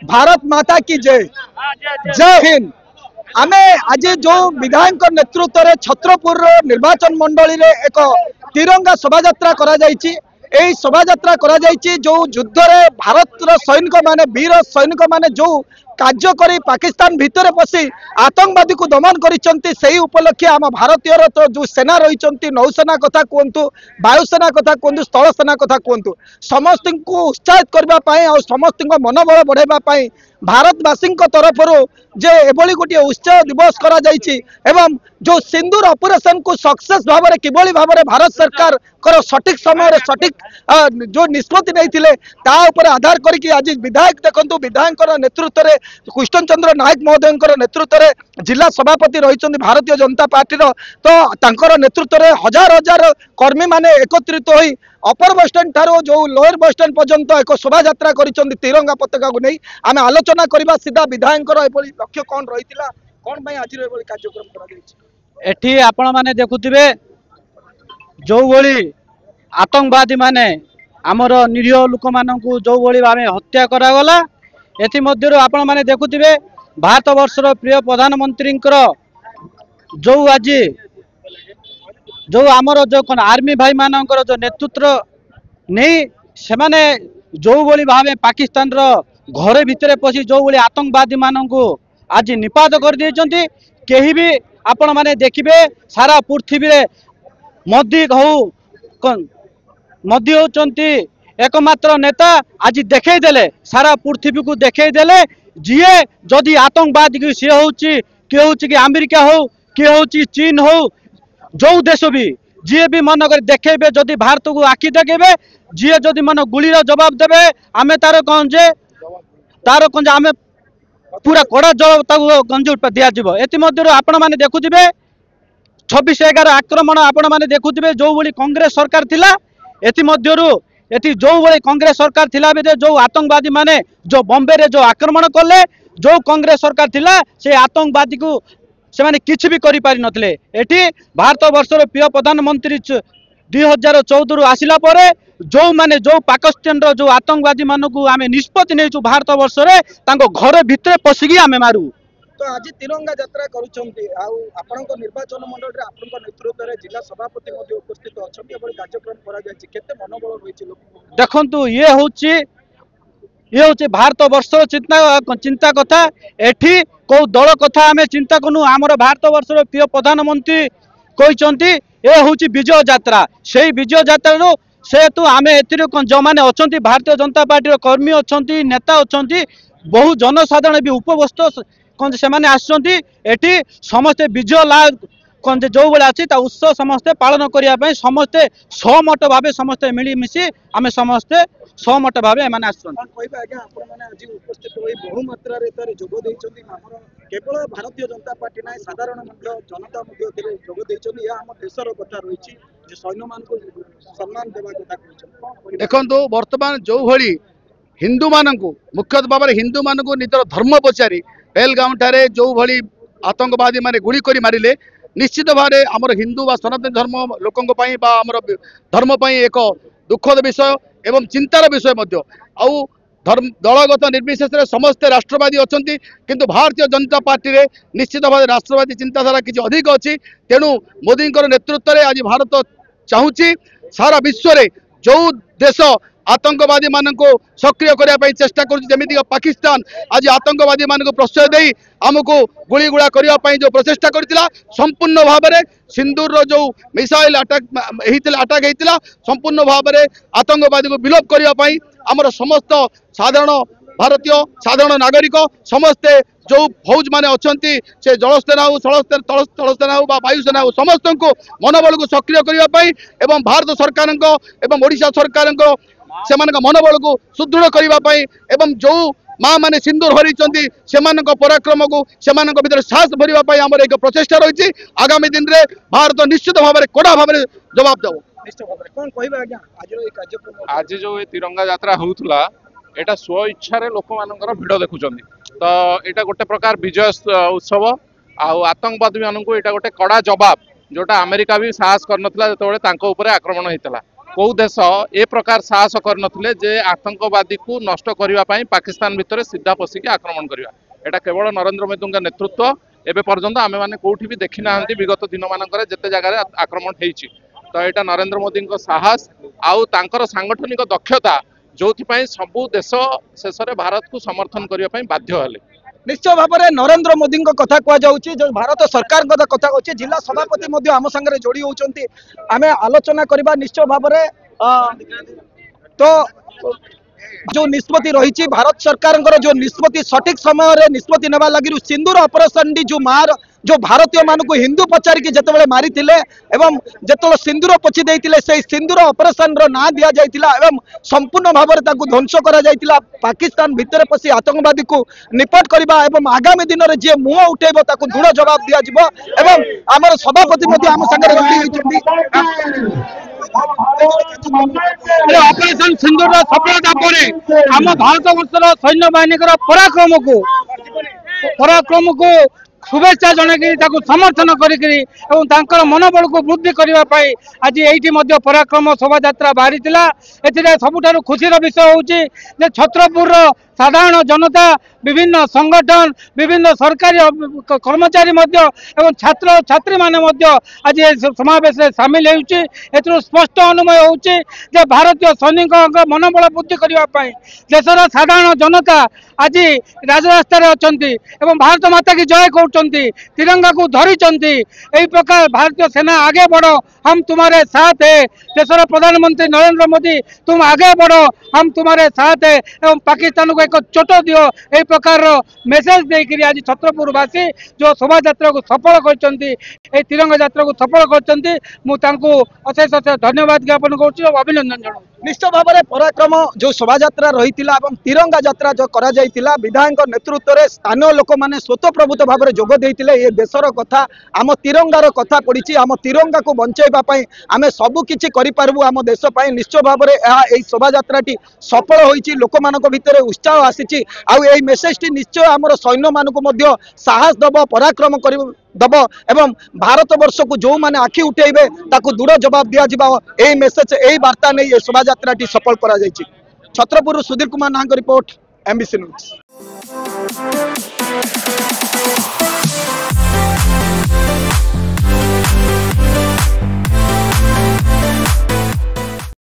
भारत माता की जय। जय हिंद। आमे आज जो विधायक नेतृत्व में छत्रपुर निर्वाचन मंडली रे एक तिरंगा शोभा यात्रा करा जायछि। एही शोभा यात्रा करा जायछि जो युद्ध रे भारत सैनिक माने वीर सैनिक माने जो कार्य करी पाकिस्तान भितर पसी आतंकवादी को दमन करिसंती सेही उपलक्षे आम भारतीय तो जो सेना रही नौसेना कथा कहतु वायुसेना कथा कहतु स्थल सेना कथा कहतु समस्त को उत्साहित करने और समस्त मनोबल बढ़ाई भारतवासी तरफ जे एभली गोटे उत्साह दिवस करा जायछि एवं जो सिंदूर ऑपरेशन को सक्सेस भाव में किभली भाव में भारत सरकार कर सठिक समय सठिक जो निष्पत्ति नहीं ता ऊपर आधार करके आज विधायक देखंतु विधायक नेतृत्व में कृष्ण चंद्र नायक महोदय नेतृत्व में जिला सभापति रही भारतीय जनता पार्टी तो तांकर नेतृत्व में हजार हजार कर्मी माने एकत्रित होई अपर बस स्टैंड ठारो जो लोअर बस स्टैंड पर्यंत एक शोभा यात्रा करिसंती तिरंगा पताका को नहीं आमे आलोचना करबा सीधा विधायक लक्ष्य कौन रही कौन आज कार्यक्रम करा एठी आपण माने देखुथिबे जो भली आतंकवादी माने आमर निरीह लोक मानू जो भली भावे हत्या करागला एथि मध्यरु आपण माने देखुथिबे भारत वर्षर प्रिय प्रधानमंत्री जो आज जो आमर जो आर्मी भाई मानकर जो नेतृत्व नहीं से माने जो भली भावे पाकिस्तान रो घरे भितर पसी जो भली आतंकवादी मानू आज निपात कर देइचंती केही भी आपण माने देखिबे सारा पृथ्वी रे मोदी होचंती एकमात्र नेता आज देखई देले सारा पृथ्वी को देखई देले जीए जदि आतंकवादी की सी होची किए होची कि अमेरिका हो किए होची चीन हो जो देश भी जी भी मन कर देखेबे जदि भारत को आखि देखेबे जी जदि मन गुली जवाब देबे आमे तार कौन जे आमे पूरा कड़ा जवाब गंज दिया जीवो एति मध्यरु आपण माने देखुथिबे 26/11 आक्रमण आपण माने देखुथिबे जो भली कांग्रेस सरकार थिला एति मध्यरु एति जो भली कांग्रेस सरकार थिला बे जो आतंकवादी माने जो बॉम्बे रे जो आक्रमण कले जो कांग्रेस सरकार थिला से आतंकवादी को से माने किछ भी करि पारि नथले एठी भारत वर्षर प्रिय प्रधानमंत्री 2014 रु आसिला परे जो माने जो पाकिस्तान रो जो आतंकवादी मानकू आमे निष्पत्ति नेचु भारत वर्ष रे तांको घर भितर पसिगी आमे मारू तो आज तिरंगा यात्रा करूछंती आउ आपनको निर्वाचन मंडल रे आपनको नेतृत्व रे जिला सभापति मध्ये उपस्थित अछंती एबो कार्यक्रम करा जायछि केते मनोबल होइछि लोक देखंतु ये होछि भारत वर्ष चिंता कथा एठी को दल कथा आमे चिंता कनु हमर भारत वर्ष रो प्रिय प्रधानमंत्री कहिसंती ए होछि विजय यात्रा सेही विजय यात्रा रो से तू आमे एतिर जो माने अछंती भारतीय जनता पार्टी रो कर्मी अछंती नेता अछंती बहु जनसाधारण भी उपवस्थित कौन से माने आछंती एठी समस्त विजय लाभ कौन जो बेला अच्छी उत्सव समस्ते पालन करने समस्ते सहमत भाव समस्ते मिलमिशि आम समस्ते सहमत भाव एम उपस्थित बहुमात्रा केवल भारतीय जनता पार्टी ना साधारण जनता देशर कथा रही सैन्य मान सम्मान देवा कथा देखो बर्तमान जो भली हिंदू मानू मुख्य भाव में हिंदू मानू निजर धर्म पचारि पहलगाम ठारे जो भली आतंकवादी माने गुली करी मारिले निश्चित भाव आमर हिंदू बा सनातन धर्म लोकों धर्म एक दुखद विषय एवं चिंतार विषय आउ दलगत निर्विशेष समस्ते राष्ट्रवादी अछंती किंतु भारतीय जनता पार्टी रे निश्चित भाव राष्ट्रवादी चिंताधारा किसी अधिक अच्छी तेणु मोदी नेतृत्व में आज भारत चाहूँगी सारा विश्व रे जो देश आतंकवादी मान को सक्रिय करने चेष्टा करमिक पाकिस्तान आज आतंकवादी मान को प्रश्रय दे आमको गुड़गुड़ा करने जो प्रचेषा करता संपूर्ण भाव में सिंदूर रो जो मिसाइल अटैक होता संपूर्ण भाव में आतंकवादी को विलोप करने आमर समस्त साधारण भारतीय साधारण नागरिक समस्ते जो फौज माने अच्छी से जलसेना हो स्थलसेना हो वायुसेना हो समस्त को मनोबल को सक्रिय करने एवं भारत सरकार एवं ओडिशा सरकार से मनोबल को सुदृढ़ करने एवं जो माँ मैंने सिंदूर हरी से पराक्रम को से भर साहस भरवाई आमर एक प्रचेषा रही आगामी दिन में भारत निश्चित भाव में कड़ा भाव में जवाब देव आज जो तिरंगा यात्रा होउथला एटा स्व इच्छा लोक मानकर भिड़ देखुं तो यहाँ गोटे प्रकार विजय उत्सव आतंकवादी मानू यहाँ गोटे कड़ा जवाब जोटा अमेरिका भी साहस कर जो आक्रमण होता कौ देश ए प्रकार साहस करनथिले जे आतंकवादी को नष्ट करने पाकिस्तान भितर सीधा पशिकी आक्रमण करवा। एटा केवल नरेंद्र मोदी नेतृत्व एबे पर्यंत आमे माने कोठी भी देखि नाहंती विगत दिन मानकर जेते जगह आक्रमण हेछि। तो एटा नरेंद्र मोदी साहस आउ तांकर सांगठनिक दक्षता जोथिपाई सबु देश शेष में भारत को समर्थन करने बाध्य हेले। निश्चय भाव में नरेंद्र मोदी कथा कहुच्छी जो भारत सरकार कथा कहूँ जिला सभापति आम सागर जोड़ी होती आम आलोचना करवा निश्चय भाव में तो जो निष्पत्ति रही भारत सरकार जो निष्पत्ति सठिक समय निष्पत्ति नेबा लगी सिंदूर ऑपरेशन जो मार जो भारतीय मान को हिंदू पचारिकी जिते मारी जो सिंदूर पोछि देइतिले से सिंदूर ऑपरेशन रो ना दिया जाइतिला एवं संपूर्ण भाव में ध्वंस करा जाइतिला पाकिस्तान भितर पसी आतंकवादी को निपट करबा एवं आगामी दिन में जे मुह उठेबो ताकू दृढ़ जवाब दिया जिवो एवं आमर सभापति आम संगे ऑपरेशन सिंदूर सफलता पर आम भारत वर्षर सैन्य बाहिनी पराक्रम को शुभेच्छा जनक समर्थन कर मनोबल को वृद्धि करने आज ये पराक्रम शोभा यात्रा बाहरी सबुठ खुशी विषय हूँ छत्रपुर साधारण जनता विभिन्न संगठन विभिन्न सरकारी कर्मचारी एवं छात्र छात्री माने आज समावेश सामिल हो स्पष्ट अनुमय हो भारतीय सैनिक मनोबल वृद्धि करने देशर साधारण जनता आज राजरास्ता अच्छा भारत माता की जय कहते तिरंगा को धरी प्रकार भारतीय सेना आगे बढ़ो हम तुम्हारे साथ है। देशर प्रधानमंत्री नरेंद्र मोदी तुम आगे बढ़ो हम तुम्हारे साथ है एवं पाकिस्तान को एक चोट दियो यही प्रकार मेसेज देकर आज छत्रपुरवासी जो शोभा यात्रा को सफल कर तिरंगा यात्रा को सफल करशेष धन्यवाद ज्ञापन कर अभिनंदन जनाऊँ। निश्चय भाव में पराक्रम जो शोभा यात्रा रही तिरंगा यात्रा जो करा जाइतिला विधायक नेतृत्व में स्थानीय लोक मैंने स्वतःप्रभुत भाव में जोग देते ये देशर कथा आम तिरंगार कथा पड़ी आम तिरंगा को बंचाइबापी आम सबकि करूँ आम देश निश्चय भाव में शोभा यात्राटी सफल होती लोक मान भितर उत्साह आसी आई मेसेजटी निश्चय आम सैन्य मानक साहस दब पराक्रम कर दब एवं भारत वर्ष को जो मैंने आखि उठेबे ताकू दृढ़ जवाब दिया यही मेसेज यही वार्ता नहीं शोभा यात्राटी सफल करा जायछि। छत्रपुर सुधीर कुमार नाहक रिपोर्ट एमबीसी न्यूज।